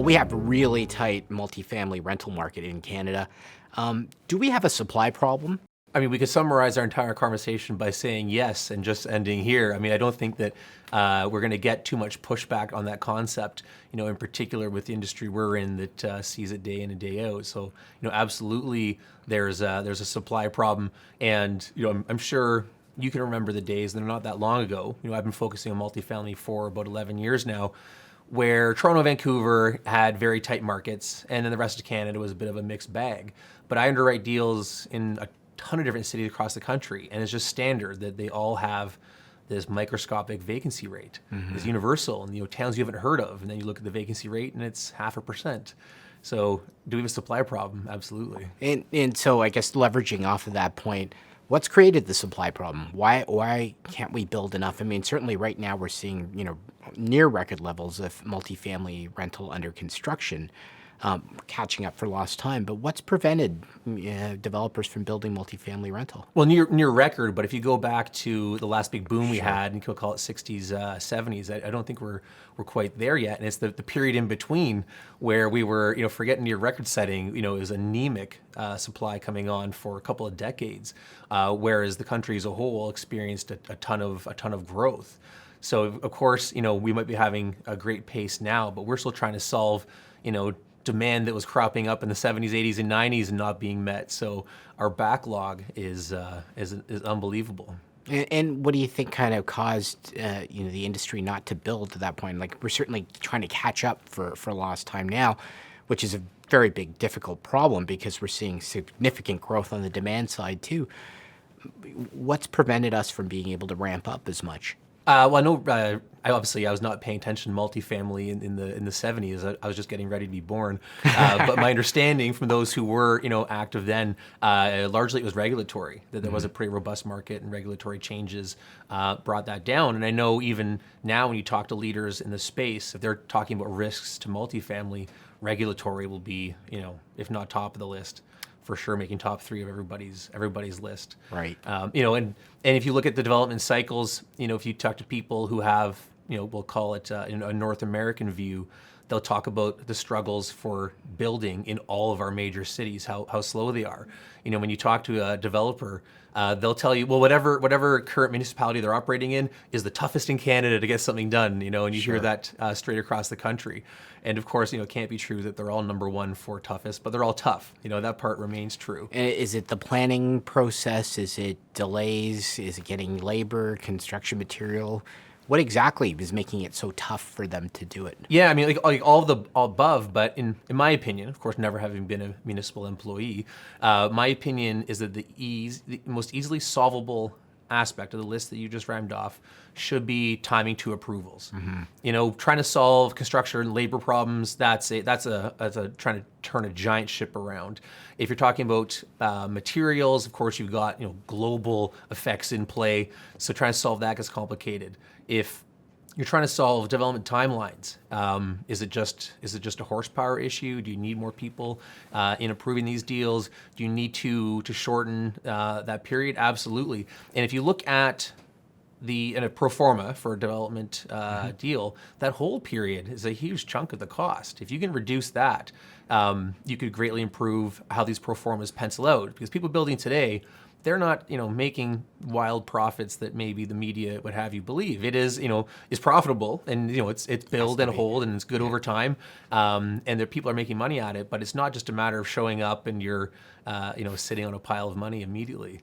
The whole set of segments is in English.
Well, we have a really tight multifamily rental market in Canada. Do we have a supply problem? I mean, we could summarize our entire conversation by saying yes and just ending here. I mean, I don't think that we're going to get too much pushback on that concept, in particular with the industry we're in that sees it day in and day out. So, absolutely there's a supply problem. And, I'm sure you can remember the days, and they're not that long ago. I've been focusing on multifamily for about 11 years now, where Toronto, Vancouver had very tight markets, and then the rest of Canada was a bit of a mixed bag. But I underwrite deals in a ton of different cities across the country, and it's just standard that they all have this microscopic vacancy rate. It's universal, and towns you haven't heard of, and then you look at the vacancy rate, and it's 0.5%. So, do we have a supply problem? Absolutely. And so I guess leveraging off of that point, what's created the supply problem? Why can't we build enough? I mean, certainly right now we're seeing, near record levels of multifamily rental under construction, catching up for lost time. But what's prevented developers from building multifamily rental? Well, near record, but if you go back to the last big boom we had, and you could call it 60s, 70s, I don't think we're quite there yet. And it's the period in between where we were, forgetting near record setting, it was anemic supply coming on for a couple of decades, whereas the country as a whole experienced a ton of growth. So of course, we might be having a great pace now, but we're still trying to solve, demand that was cropping up in the 70s, 80s, and 90s and not being met. So our backlog is unbelievable. And what do you think kind of caused the industry not to build to that point? Like, we're certainly trying to catch up for lost time now, which is a very big, difficult problem because we're seeing significant growth on the demand side too. What's prevented us from being able to ramp up as much? Well, I know. I was not paying attention to multifamily in the 70s. I was just getting ready to be born. But my understanding from those who were active then, largely it was regulatory. That there was a pretty robust market, and regulatory changes brought that down. And I know even now when you talk to leaders in the space, if they're talking about risks to multifamily, regulatory will be if not top of the list, for sure making top 3 of everybody's list. Right. And if you look at the development cycles, if you talk to people who have, we'll call it a North American view, they'll talk about the struggles for building in all of our major cities, how slow they are. When you talk to a developer, they'll tell you, well, whatever current municipality they're operating in is the toughest in Canada to get something done, and you hear that straight across the country. And of course, it can't be true that they're all number 1 for toughest, but they're all tough. That part remains true. And is it the planning process? Is it delays? Is it getting labor, construction material? What exactly is making it so tough for them to do it? Yeah, I mean, like all above, but in my opinion, of course, never having been a municipal employee, my opinion is that the most easily solvable aspect of the list that you just rhymed off should be timing to approvals. Trying to solve construction and labor problems, that's trying to turn a giant ship around. If you're talking about materials, of course, you've got global effects in play, so trying to solve that gets complicated. If you're trying to solve development timelines, is it just a horsepower issue? Do you need more people in approving these deals? Do you need to shorten that period? Absolutely. And if you look at in a pro forma for a development deal, that whole period is a huge chunk of the cost. If you can reduce that, you could greatly improve how these pro formas pencil out. Because people building today, they're not, making wild profits that maybe the media would have you believe. It is, is profitable, and it's build and hold, and it's good over time, and there people are making money at it. But it's not just a matter of showing up and you're, sitting on a pile of money immediately.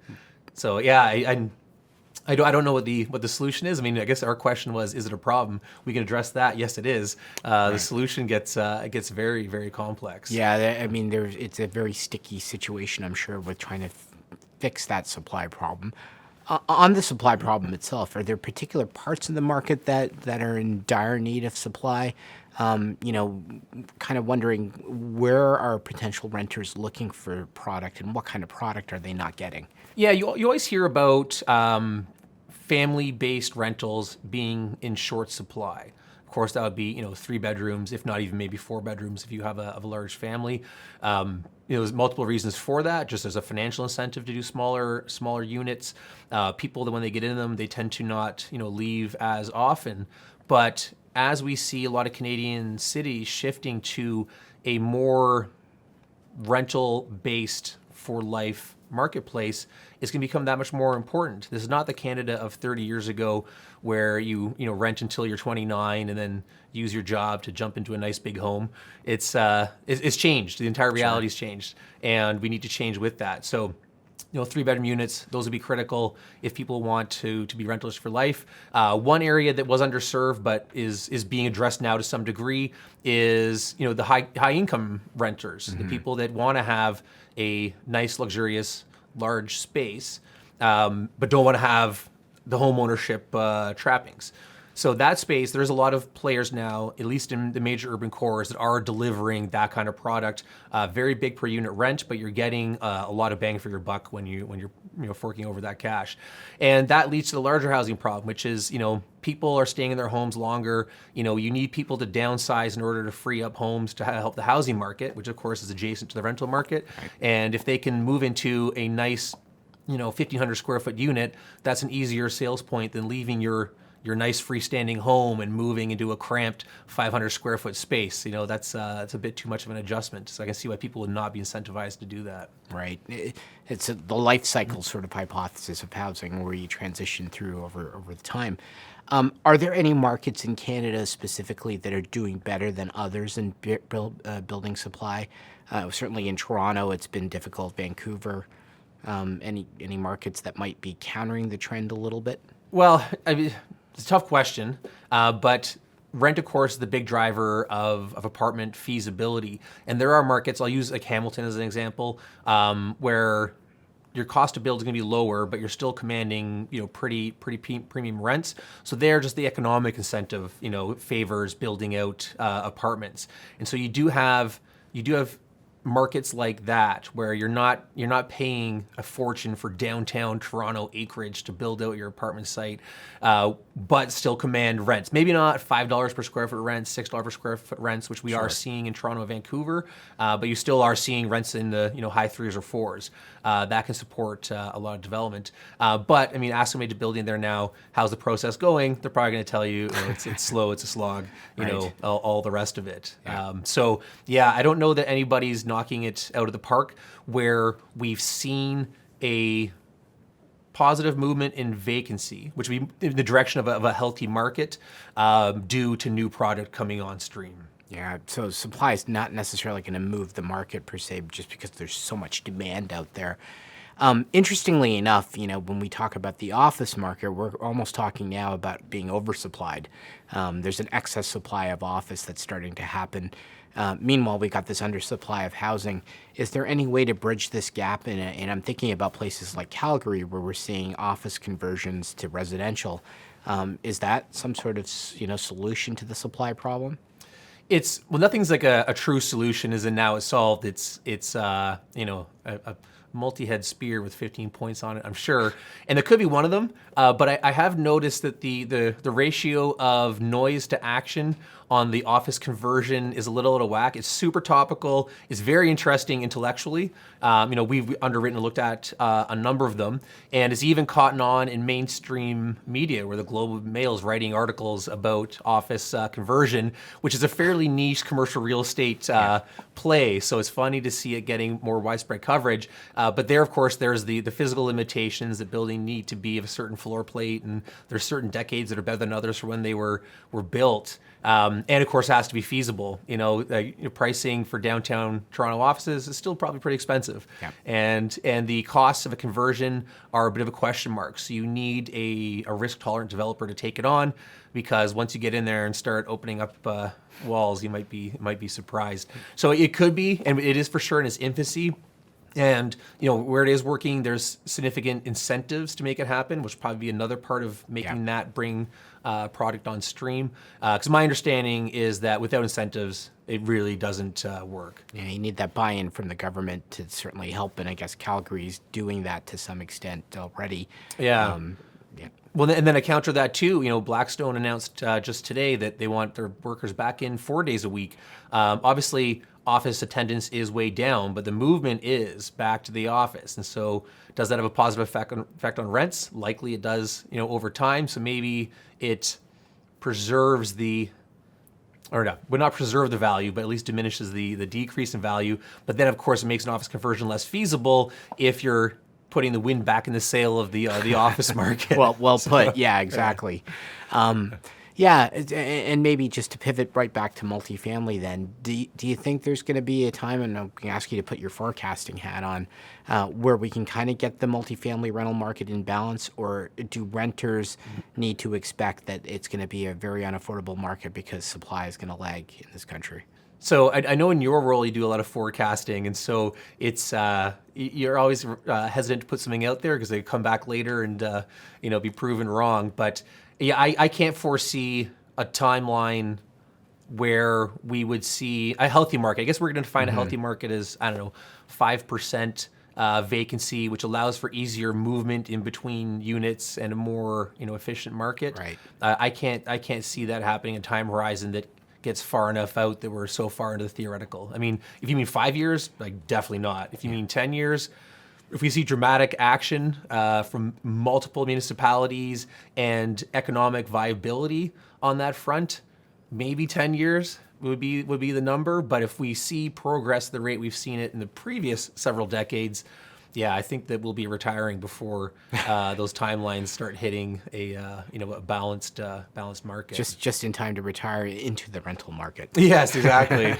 So yeah, I don't know what the solution is. I mean, I guess our question was, is it a problem? We can address that. Yes, it is. The solution gets very, very complex. Yeah, I mean, it's a very sticky situation, I'm sure, with trying to fix that supply problem. On the supply problem itself, are there particular parts of the market that are in dire need of supply? Kind of wondering, where are potential renters looking for product, and what kind of product are they not getting? Yeah, you always hear about family-based rentals being in short supply. Of course, that would be 3 bedrooms, if not even maybe 4 bedrooms if you have a large family. There's multiple reasons for that. Just as a financial incentive to do smaller units. People that when they get in them, they tend to not leave as often. But as we see a lot of Canadian cities shifting to a more rental-based for life marketplace, is going to become that much more important. This is not the Canada of 30 years ago where you rent until you're 29 and then use your job to jump into a nice big home. It's changed. The entire reality's changed, and we need to change with that. So 3-bedroom units, those would be critical if people want to be rentals for life. One area that was underserved but is being addressed now to some degree is the high income renters, the people that want to have a nice, luxurious, large space, but don't want to have the home ownership trappings. So that space, there's a lot of players now, at least in the major urban cores, that are delivering that kind of product. Very big per unit rent, but you're getting a lot of bang for your buck when you're forking over that cash. And that leads to the larger housing problem, which is people are staying in their homes longer. You need people to downsize in order to free up homes to help the housing market, which of course is adjacent to the rental market. Right. And if they can move into a nice 1,500 square foot unit, that's an easier sales point than leaving your nice freestanding home and moving into a cramped 500 square foot space. That's a bit too much of an adjustment. So I can see why people would not be incentivized to do that. Right. It's the life cycle sort of hypothesis of housing where you transition through over the time. Are there any markets in Canada specifically that are doing better than others in building supply? Certainly in Toronto, it's been difficult. Vancouver, any markets that might be countering the trend a little bit? Well, it's a tough question, but rent, of course, is the big driver of apartment feasibility. And there are markets, I'll use like Hamilton as an example, where your cost to build is going to be lower, but you're still commanding pretty premium rents. So there, just the economic incentive favors building out apartments. And so you do have markets like that where you're not paying a fortune for downtown Toronto acreage to build out your apartment site, but still command rents. Maybe not $5 per square foot rents, $6 per square foot rents, which we are seeing in Toronto and Vancouver, but you still are seeing rents in the high 3s or 4s. That can support a lot of development. But ask somebody to build in there now, how's the process going? They're probably going to tell you, it's slow, it's a slog, right. All the rest of it. Yeah. I don't know that anybody's knocking it out of the park where we've seen a positive movement in vacancy, which would be in the direction of a healthy market due to new product coming on stream. Yeah, so supply is not necessarily going to move the market per se, just because there's so much demand out there. Interestingly enough, when we talk about the office market, we're almost talking now about being oversupplied. There's an excess supply of office that's starting to happen. Meanwhile, we got this undersupply of housing. Is there any way to bridge this gap? And I'm thinking about places like Calgary, where we're seeing office conversions to residential. Is that some sort of solution to the supply problem? Nothing's like a true solution as in now it's solved. It's a multi-head spear with 15 points on it, I'm sure. And it could be one of them, but I have noticed that the ratio of noise to action on the office conversion is a little out of whack. It's super topical. It's very interesting intellectually. We've underwritten and looked at a number of them, and it's even caught on in mainstream media where the Globe and Mail is writing articles about office conversion, which is a fairly niche commercial real estate play. So it's funny to see it getting more widespread coverage. But there, of course, there's the physical limitations that buildings need to be of a certain floor plate, and there's certain decades that are better than others for when they were built. And of course, it has to be feasible. Pricing for downtown Toronto offices is still probably pretty expensive, and the costs of a conversion are a bit of a question mark. So you need a risk-tolerant developer to take it on, because once you get in there and start opening up walls, you might be surprised. So it could be, and it is for sure in its infancy. And where it is working, there's significant incentives to make it happen, which will probably be another part of making that bring product on stream. Because my understanding is that without incentives, it really doesn't work. Yeah, you need that buy-in from the government to certainly help, and I guess Calgary's doing that to some extent already. Yeah. Well, and then to counter that too, Blackstone announced just today that they want their workers back in 4 days a week. Obviously, office attendance is way down, but the movement is back to the office. And so does that have a positive effect on rents? Likely it does, over time. So maybe it preserves the or no, would not preserve the value, but at least diminishes the decrease in value. But then, of course, it makes an office conversion less feasible if you're putting the wind back in the sail of the office market. Well put. Yeah, exactly. Yeah, and maybe just to pivot right back to multifamily then, do you think there's going to be a time, and I'm going to ask you to put your forecasting hat on, where we can kind of get the multifamily rental market in balance, or do renters need to expect that it's going to be a very unaffordable market because supply is going to lag in this country? So I know in your role you do a lot of forecasting, and so it's you're always hesitant to put something out there because they come back later and be proven wrong. But yeah, I can't foresee a timeline where we would see a healthy market. I guess we're going to define a healthy market as, I don't know, 5% vacancy, which allows for easier movement in between units and a more efficient market. Right. I can't see that happening in a time horizon that gets far enough out that we're so far into the theoretical. I mean, if you mean 5 years, like definitely not. If you mean 10 years, if we see dramatic action from multiple municipalities and economic viability on that front, maybe 10 years would be the number. But if we see progress at the rate we've seen it in the previous several decades, yeah, I think that we'll be retiring before those timelines start hitting a balanced market. Just in time to retire into the rental market. Yes, exactly.